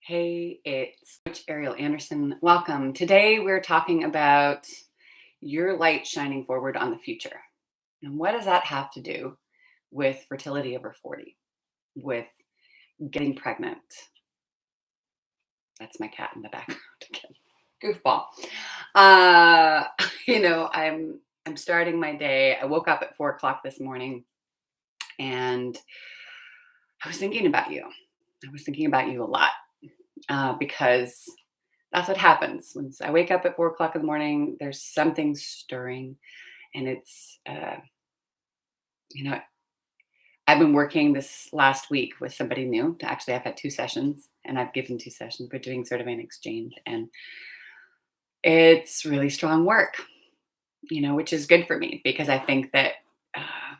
Hey, it's Coach Ariel Anderson. Welcome. Today we're talking about your light shining forward on the future. And what does that have to do with fertility over 40, with getting pregnant? That's my cat in the background again. Goofball. Uh, I'm starting my day. I woke up at 4 o'clock this morning and I was thinking about you. I was thinking about you a lot because that's what happens. When I wake up at 4 o'clock in the morning, there's something stirring. And you know, I've been working this last week with somebody new. Actually, I've had 2 sessions and I've given 2 sessions. We're doing sort of an exchange. And it's really strong work, which is good for me because I think that uh,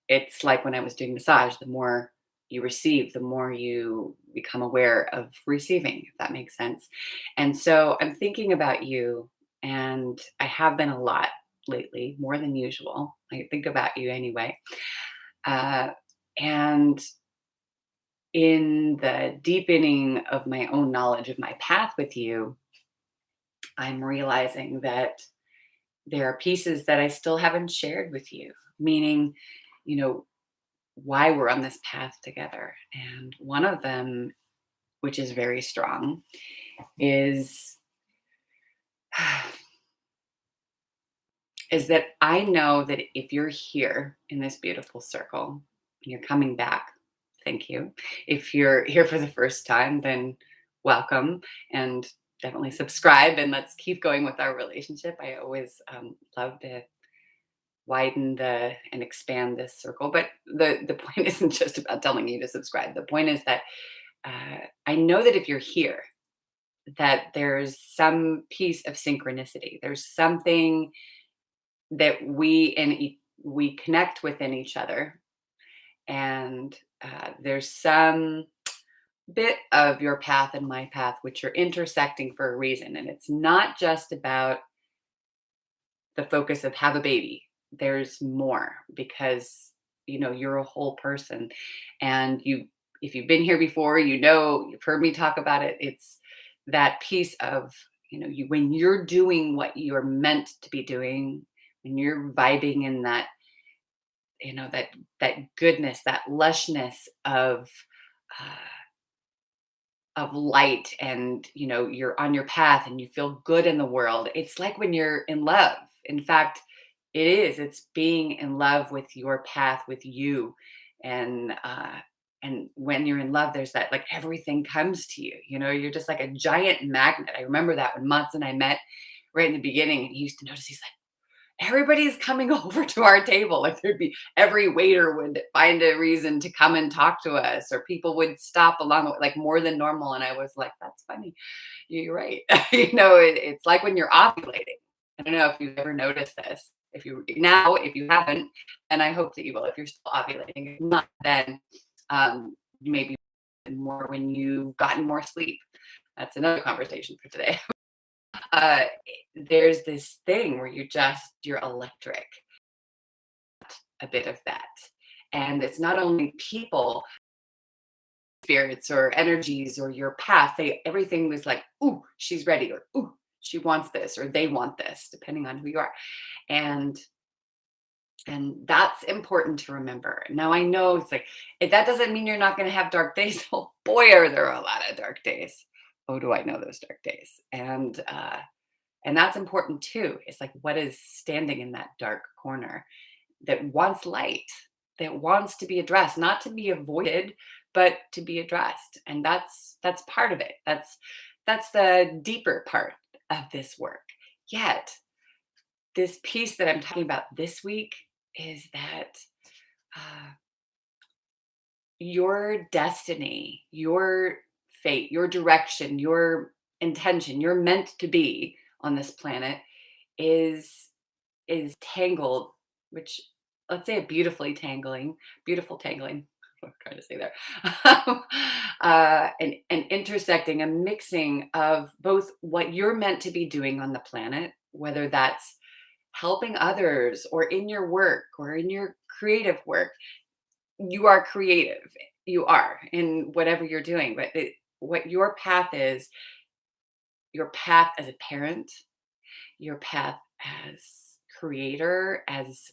it's like when I was doing massage, the more you receive, the more you become aware of receiving, if that makes sense. And so I'm thinking about you, and I have been a lot lately, more than usual. I think about you anyway. Uh, and in the deepening of my own knowledge of my path with you, I'm realizing that there are pieces that I still haven't shared with you, meaning, you know, why we're on this path together. And one of them, which is very strong, is is that I know that if you're here in this beautiful circle, and you're coming back, thank you. If you're here for the first time, then welcome and definitely subscribe and let's keep going with our relationship. I always love to widen the and expand this circle, but the point isn't just about telling you to subscribe. The point is that I know that if you're here, that there's some piece of synchronicity. There's something that we connect within each other, and there's some bit of your path and my path which are intersecting for a reason. And it's not just about the focus of have a baby. There's more because you're a whole person, and if you've been here before, you've heard me talk about it. It's that piece of when you're doing what you're meant to be doing, when you're vibing in that that goodness, that lushness of light, and you're on your path and you feel good in the world. It's like when you're in love. In fact, it's being in love with your path, with you. And when you're in love, there's that, like, everything comes to you. You're just like a giant magnet. I remember that when Mats and I met right in the beginning, and he used to notice, he's like, everybody's coming over to our table. Like, there'd be every waiter would find a reason to come and talk to us, or people would stop along the way, like more than normal. And I was like, that's funny. You're right. It's like when you're ovulating. I don't know if you've ever noticed this. If you haven't, and I hope that you will, if you're still ovulating. If not, then maybe more when you've gotten more sleep. That's another conversation for today. uh, there's this thing where you're electric, a bit of that. And it's not only people, spirits or energies or your path, everything was like, ooh, she's ready, or ooh, she wants this, or they want this, depending on who you are. And and that's important to remember. Now, I know it's like, that doesn't mean you're not going to have dark days. Oh boy, are there a lot of dark days. Oh, do I know those dark days. And that's important too. It's like, what is standing in that dark corner that wants light, that wants to be addressed, not to be avoided, but to be addressed. And that's part of it. That's the deeper part of this work. Yet, this piece that I'm talking about this week is that uh, your destiny, your fate, your direction, your intention, you're meant to be on this planet is tangled, which, let's say, beautiful tangling. What I'm trying to say there, and intersecting, a mixing of both what you're meant to be doing on the planet, whether that's helping others or in your work or in your creative work. You are creative. You are in whatever you're doing, but what your path is, your path as a parent, your path as creator, as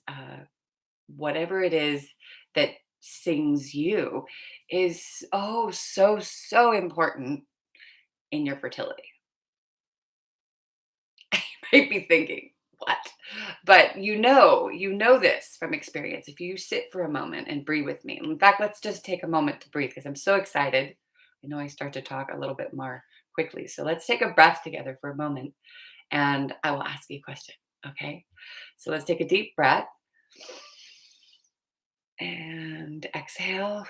whatever it is that sings you, is oh so so important in your fertility. Might be thinking, what? But you know this from experience. If you sit for a moment and breathe with me. In fact, let's just take a moment to breathe because I'm so excited. I know I start to talk a little bit more quickly. So let's take a breath together for a moment and I will ask you a question. Okay. So let's take a deep breath and exhale.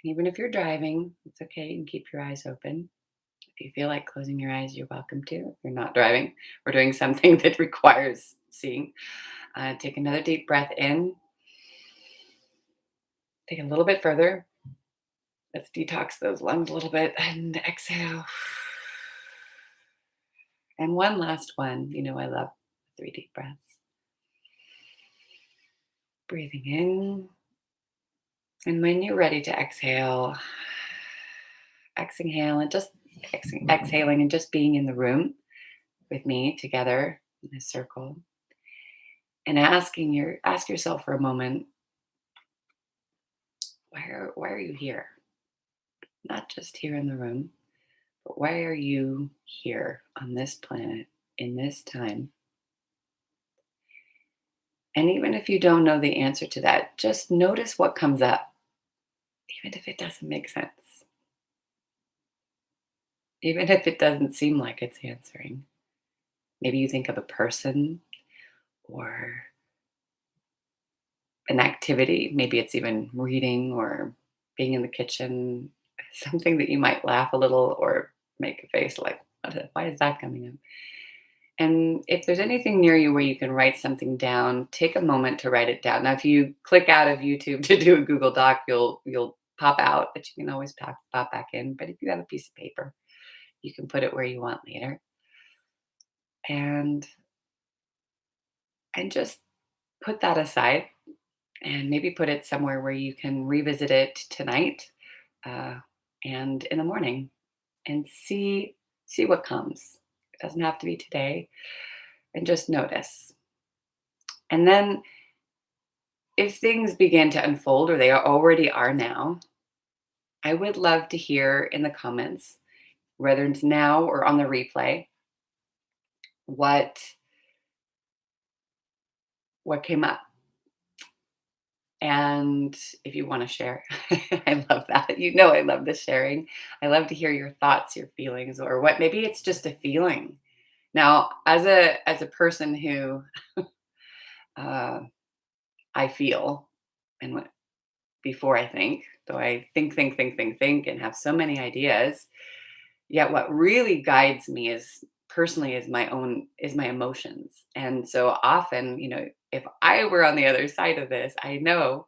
Even if you're driving, it's okay. You can keep your eyes open. If you feel like closing your eyes, you're welcome to. If you're not driving or doing something that requires seeing, take another deep breath in. Take a little bit further. Let's detox those lungs a little bit and exhale. And one last one. You know, I love 3 deep breaths. Breathing in. And when you're ready to exhale, exhale and just exhaling and just being in the room with me together in a circle and ask yourself for a moment, why are you here? Not just here in the room, but why are you here on this planet in this time? And even if you don't know the answer to that, just notice what comes up, even if it doesn't make sense, even if it doesn't seem like it's answering. Maybe you think of a person or an activity. Maybe it's even reading or being in the kitchen, something that you might laugh a little or make a face like, why is that coming up? And if there's anything near you where you can write something down, take a moment to write it down. Now, if you click out of YouTube to do a Google Doc, you'll pop out, but you can always pop back in. But if you have a piece of paper, you can put it where you want later. And and just put that aside and maybe put it somewhere where you can revisit it tonight uh, and in the morning and see what comes. It doesn't have to be today, and just notice. And then if things begin to unfold, or they already are now, I would love to hear in the comments, whether it's now or on the replay, what what came up. And if you want to share, I love that. You know, I love the sharing. I love to hear your thoughts, your feelings, or what maybe it's just a feeling. Now, as a person who uh, I feel, and what before I think, though I think, and have so many ideas. Yet, what really guides me is personally is my emotions. And so often, if I were on the other side of this, I know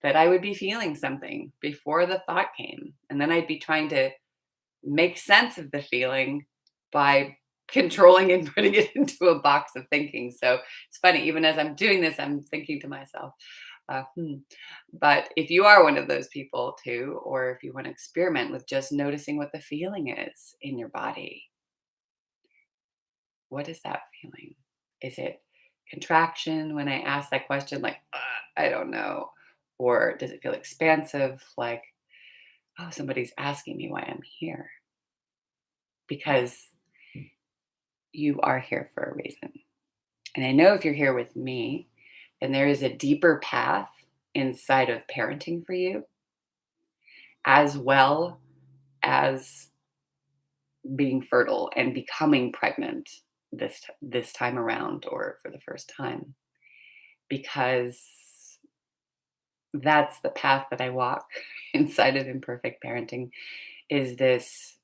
that I would be feeling something before the thought came, and then I'd be trying to make sense of the feeling by controlling and putting it into a box of thinking. So it's funny, even as I'm doing this, I'm thinking to myself, uh, hmm. But if you are one of those people too, or if you want to experiment with just noticing what the feeling is in your body, what is that feeling? Is it contraction when I ask that question, like, I don't know? Or does it feel expansive, like, oh, somebody's asking me why I'm here? Because you are here for a reason. And I know if you're here with me, then there is a deeper path inside of parenting for you, as well as being fertile and becoming pregnant this time around or for the first time, because that's the path that I walk inside of imperfect parenting, is this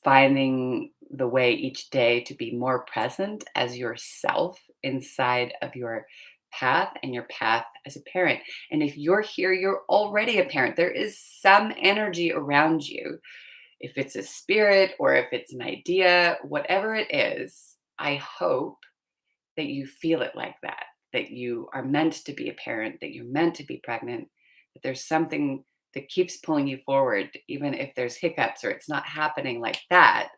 finding the way each day to be more present as yourself inside of your path and your path as a parent. And if you're here, you're already a parent. There is some energy around you. If it's a spirit or if it's an idea, whatever it is, I hope that you feel it like that you are meant to be a parent, that you're meant to be pregnant, that that keeps pulling you forward, even if there's hiccups or it's not happening like that,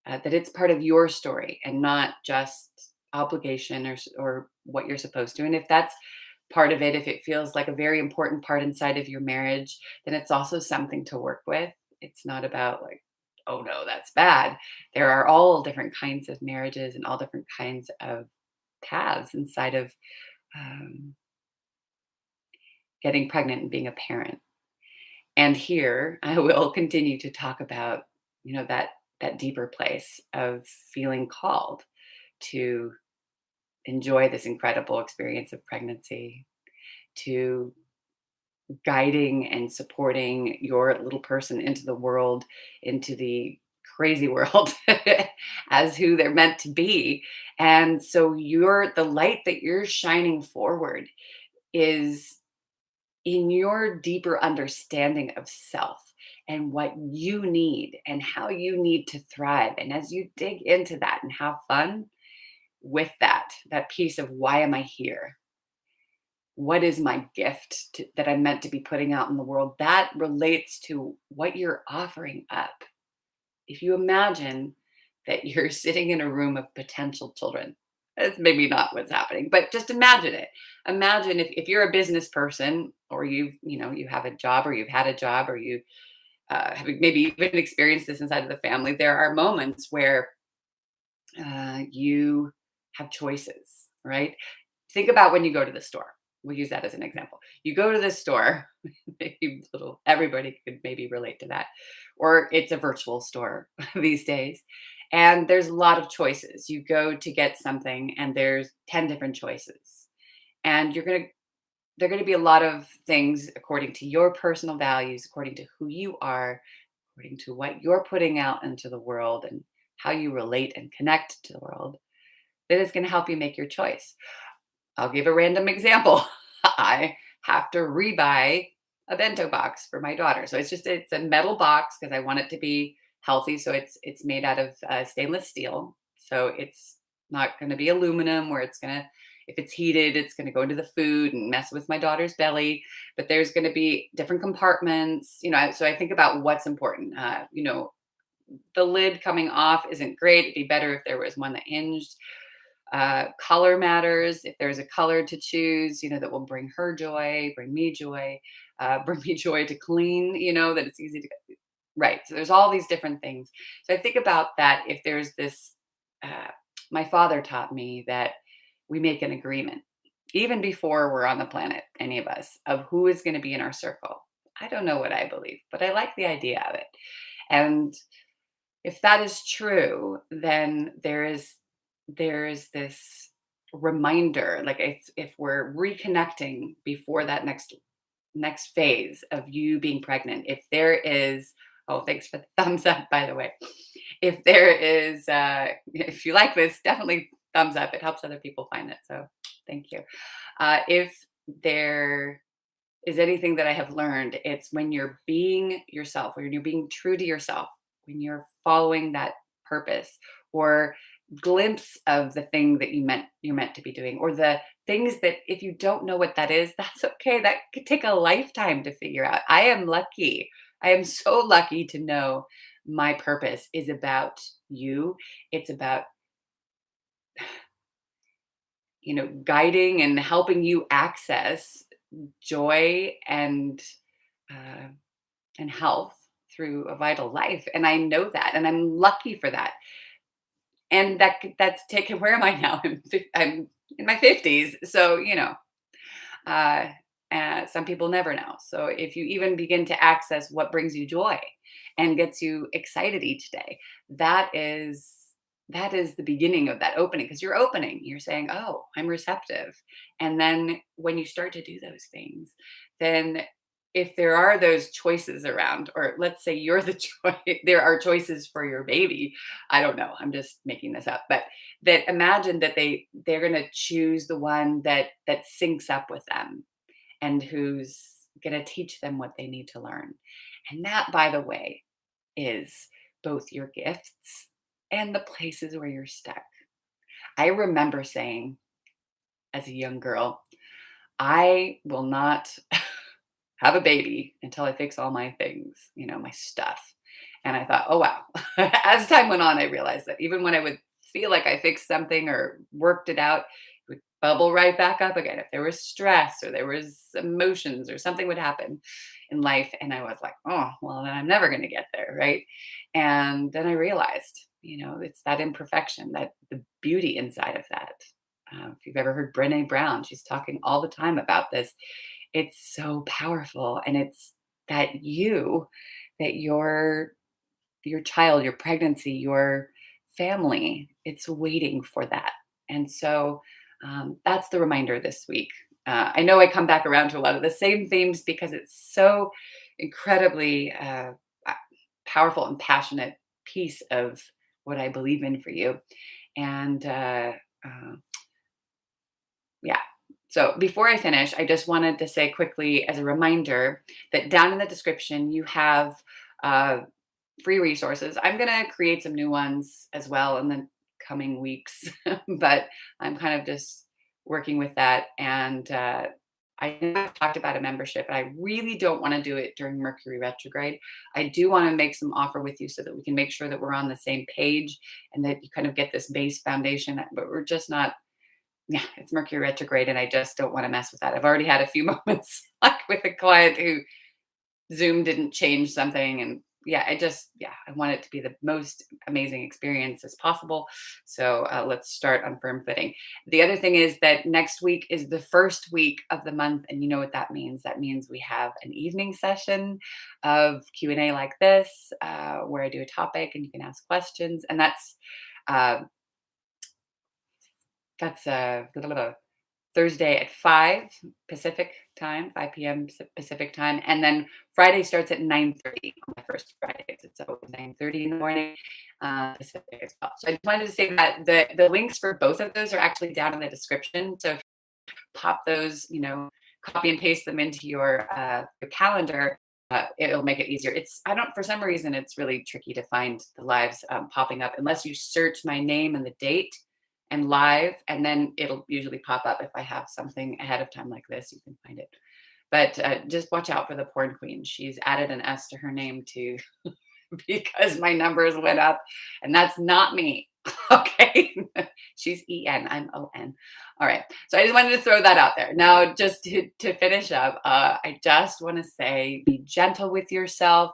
that it's part of your story and not just obligation or what you're supposed to. And if that's part of it, if it feels like a very important part inside of your marriage, then it's also something to work with. It's not about like, oh no, that's bad. There are all different kinds of marriages and all different kinds of paths inside of um, getting pregnant and being a parent. And here I will continue to talk about, that deeper place of feeling called to enjoy this incredible experience of pregnancy, to guiding and supporting your little person into the world, into the crazy world as who they're meant to be. And so the light that you're shining forward is in your deeper understanding of self and what you need and how you need to thrive. And as you dig into that and have fun with that piece of why am I here? What is my gift that I'm meant to be putting out in the world? That relates to what you're offering up. If you imagine that you're sitting in a room of potential children, that's maybe not what's happening, but just imagine it. Imagine if you're a business person or you have a job or you've had a job or you have maybe even experienced this inside of the family. There are moments where you have choices, right? Think about when you go to the store. We'll use that as an example. You go to the store, maybe everybody could maybe relate to that, or it's a virtual store these days. And there's a lot of choices. You go to get something and there's 10 different choices. And they're going to be a lot of things according to your personal values, according to who you are, according to what you're putting out into the world and how you relate and connect to the world that is going to help you make your choice. I'll give a random example. I have to rebuy a bento box for my daughter. So it's a metal box because I want it to be healthy. So it's made out of stainless steel. So it's not going to be aluminum where if it's heated, it's going to go into the food and mess with my daughter's belly. But there's going to be different compartments, so I think about what's important. The lid coming off isn't great. It'd be better if there was one that hinged. Color matters. If there's a color to choose, that will bring her joy, bring me joy, bring me joy to clean, that it's easy to get. Right. So there's all these different things. So I think about that. If there's this, my father taught me that we make an agreement, even before we're on the planet, any of us, of who is going to be in our circle. I don't know what I believe, but I like the idea of it. And if that is true, then there's this reminder, like if we're reconnecting before that next phase of you being pregnant, if there is, oh, thanks for the thumbs up, by the way. If there is, if you like this, definitely thumbs up. It helps other people find it. So thank you. If there is anything that I have learned, it's when you're being yourself, when you're being true to yourself, when you're following that purpose or glimpse of the thing that you're meant to be doing, or the things that if you don't know what that is, that's okay. That could take a lifetime to figure out. I am lucky. I am so lucky to know my purpose is about you. It's about guiding and helping you access joy uh, and health through a vital life. And I know that, and I'm lucky for that. And that's taken. Where am I now? I'm in my 50s, so uh, some people never know. So if you even begin to access what brings you joy and gets you excited each day, that is that is the beginning of that opening, because you're opening. You're saying, "Oh, I'm receptive," and then when you start to do those things, then if there are those choices around, or let's say you're the choice, there are choices for your baby. I don't know. I'm just making this up, but that imagine that they're going to choose the one that syncs up with them and who's going to teach them what they need to learn. And that, by the way, is both your gifts and the places where you're stuck. I remember saying as a young girl, I will not have a baby until I fix all my things, my stuff. And I thought, oh, wow. As time went on, I realized that even when I would feel like I fixed something or worked it out, it would bubble right back up again. If there was stress or there was emotions or something would happen in life. And I was like, oh, well, then I'm never going to get there. Right. And then I realized, it's that imperfection, that the beauty inside of that. If you've ever heard Brene Brown, she's talking all the time about this. It's so powerful. And it's that that your child, your pregnancy, your family, it's waiting for that. And so that's the reminder this week. I know I come back around to a lot of the same themes because it's so incredibly uh, powerful and passionate piece of what I believe in for you. And uh, yeah. So before I finish, I just wanted to say quickly as a reminder that down in the description, you have uh, free resources. I'm going to create some new ones as well in the coming weeks, but I'm kind of just working with that. And I know I've talked about a membership, and I really don't want to do it during Mercury retrograde. I do want to make some offer with you so that we can make sure that we're on the same page and that you kind of get this base foundation, but we're just not. Yeah, it's Mercury retrograde, and I just don't want to mess with that. I've already had a few moments like with a client who Zoom didn't change something. And yeah, I want it to be the most amazing experience as possible. So let's start on firm footing. The other thing is that next week is the first week of the month. And you know what that means? That means we have an evening session of Q&A like this, where I do a topic and you can ask questions. And uh, that's Thursday at 5 Pacific time, 5 p.m. Pacific time. And then Friday starts at 9:30 on my first Fridays. It's always 9:30 in the morning, Pacific as well. So I just wanted to say that the links for both of those are actually down in the description. So if you pop those, copy and paste them into your calendar. It'll make it easier. I don't, for some reason, it's really tricky to find the lives popping up unless you search my name and the date and live, and then it'll usually pop up. If I have something ahead of time like this, you can find it. But just watch out for the porn queen. She's added an S to her name too, because my numbers went up, and that's not me. Okay, she's En. I'm On. All right. So I just wanted to throw that out there. Now, just to finish up, I just want to say, be gentle with yourself.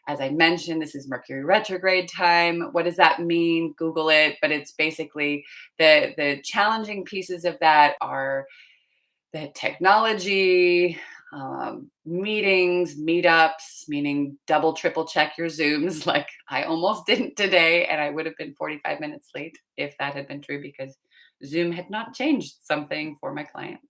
As I mentioned, this is Mercury retrograde time. What does that mean? Google it. But it's basically the challenging pieces of that are the technology, meetings, meetups, meaning double, triple check your Zooms. Like I almost didn't today, and I would have been 45 minutes late if that had been true because Zoom had not changed something for my client.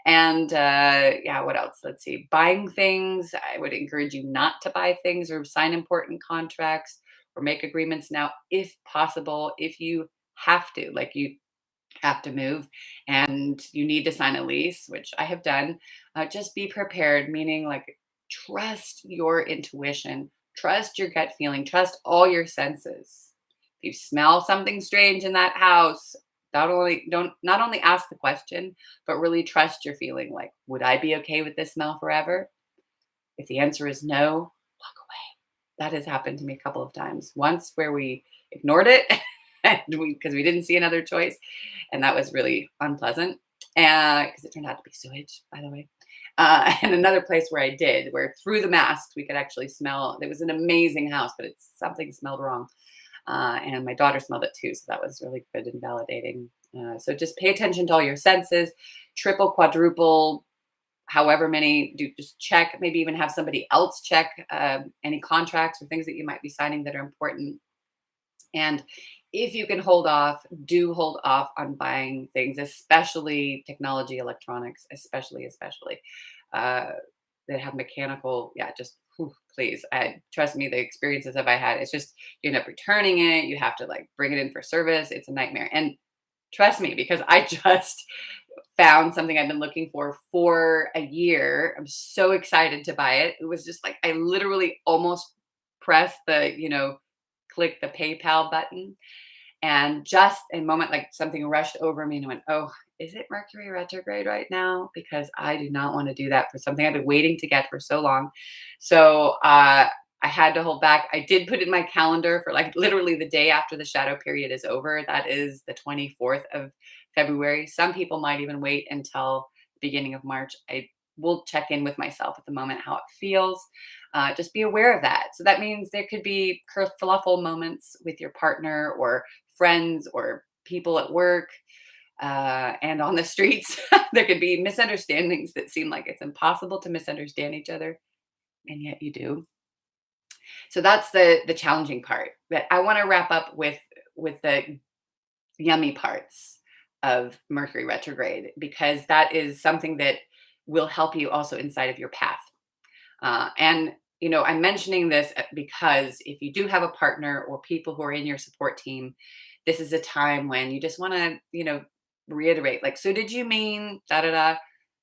And yeah, what else? Let's see. Buying things. I would encourage you not to buy things or sign important contracts or make agreements now, if possible. If you have to, like you have to move and you need to sign a lease, which I have done, just be prepared, meaning like trust your intuition, trust your gut feeling, trust all your senses. If you smell something strange in that house, not only ask the question, but really trust your feeling. Like, would I be okay with this smell forever? If the answer is no, walk away. That has happened to me a couple of times. Once where we ignored it and because we didn't see another choice, and that was really unpleasant. And because it turned out to be sewage, by the way. And another place where I did, where through the mask we could actually smell. It was an amazing house, but something smelled wrong. And my daughter smelled it too, so that was really good and validating. So just pay attention to all your senses, triple, quadruple, however many. Do just check. Maybe even have somebody else check any contracts or things that you might be signing that are important. And if you can hold off, do hold off on buying things, especially technology, electronics, especially uh, that have mechanical. Yeah, just please. Trust me, the experiences that I had, it's just you end up returning it. You have to like bring it in for service. It's a nightmare. And trust me, because I just found something I've been looking for a year. I'm so excited to buy it. It was just like I literally almost pressed the, click the PayPal button, And just a moment, like something rushed over me and I went, oh, is it Mercury retrograde right now? Because I do not want to do that for something I've been waiting to get for so long. So I had to hold back. I did put it in my calendar for like literally the day after the shadow period is over. That is the 24th of February. Some people might even wait until the beginning of March. I will check in with myself at the moment how it feels. Just be aware of that. So that means there could be kerfluffle moments with your partner or friends or people at work and on the streets. There could be misunderstandings that seem like it's impossible to misunderstand each other, and yet you do. So that's the challenging part. But I want to wrap up with the yummy parts of Mercury retrograde because that is something that will help you also inside of your path. And I'm mentioning this because if you do have a partner or people who are in your support team, this is a time when you just want to, reiterate, like, so did you mean da da da,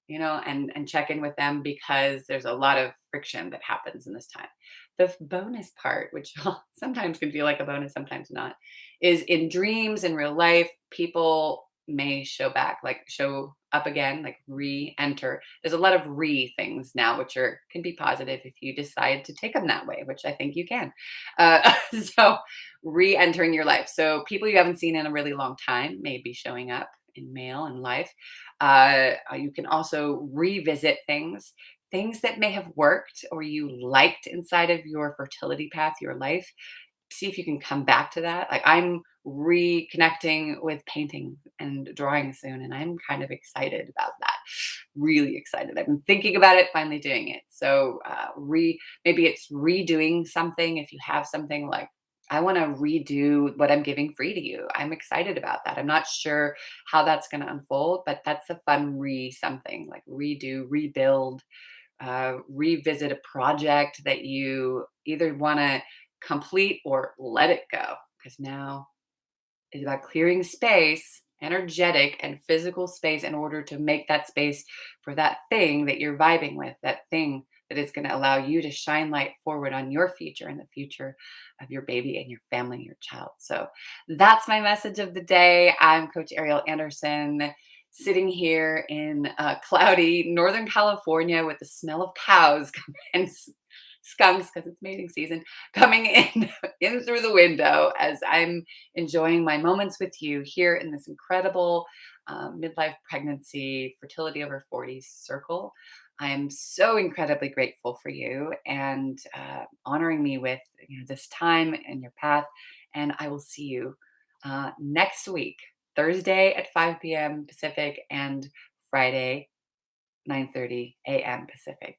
and check in with them because there's a lot of friction that happens in this time. The bonus part, which sometimes can feel like a bonus, sometimes not, is in dreams in real life, people may show up again, like re-enter. There's a lot of things now, which can be positive if you decide to take them that way, which I think you can. So re-entering your life. So people you haven't seen in a really long time may be showing up in mail and life. You can also revisit things that may have worked or you liked inside of your fertility path, your life. See if you can come back to that. Like I'm reconnecting with painting and drawing soon, and I'm kind of excited about that. Really excited. I've been thinking about it, finally doing it. So maybe it's redoing something. If you have something like I want to redo what I'm giving free to you. I'm excited about that. I'm not sure how that's going to unfold, but that's a fun something like redo, rebuild, revisit a project that you either want to complete or let it go because now is about clearing space, energetic and physical space in order to make that space for that thing that you're vibing with, that thing that is going to allow you to shine light forward on your future and the future of your baby and your family and your child. So that's my message of the day. I'm Coach Ariel Anderson, sitting here in cloudy Northern California with the smell of cows and skunks because it's mating season coming in in through the window as I'm enjoying my moments with you here in this incredible midlife pregnancy fertility over 40 circle. I'm so incredibly grateful for you and honoring me with this time and your path. And I will see you next week, Thursday at 5 p.m. Pacific and Friday 9:30 a.m. Pacific.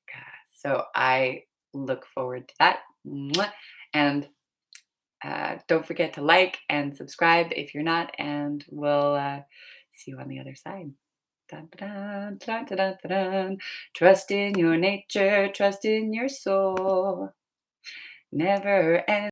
So I look forward to that. Mwah. And don't forget to like and subscribe if you're not, and we'll see you on the other side. Dun, dun, dun, dun, dun, dun, dun. Trust in your nature, trust in your soul. Never end.